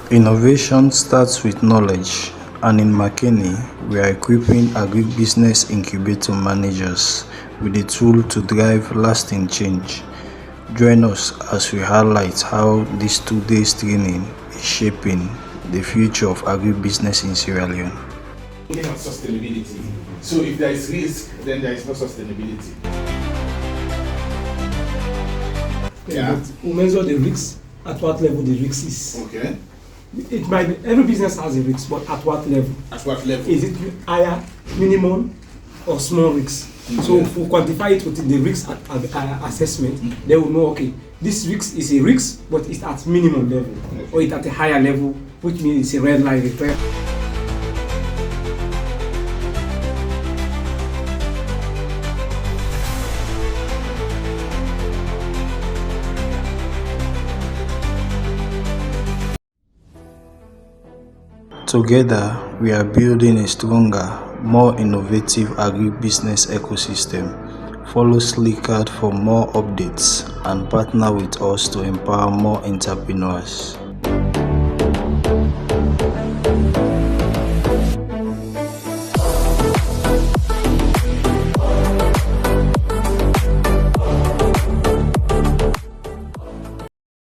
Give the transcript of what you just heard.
Innovation starts with knowledge, and in Makeni, we are equipping Agribusiness Incubator Managers with a tool to drive lasting change. Join us as we highlight how this 2 day training is shaping the future of agribusiness in Sierra Leone. Looking at sustainability. So if there is risk, then there is no sustainability. Yeah. We measure the risks at what level the risk is. Okay. It might be, every business has a risk, but at what level? At what level? Is it higher, minimum, or small risk? Okay. So if we quantify it within the risk assessment, they will know, okay, this risk is a risk, but it's at minimum level, Okay. or it's at a higher level, which means it's a red line. Together, we are building a stronger, more innovative agribusiness ecosystem. Follow SLeCAD for more updates and partner with us to empower more entrepreneurs.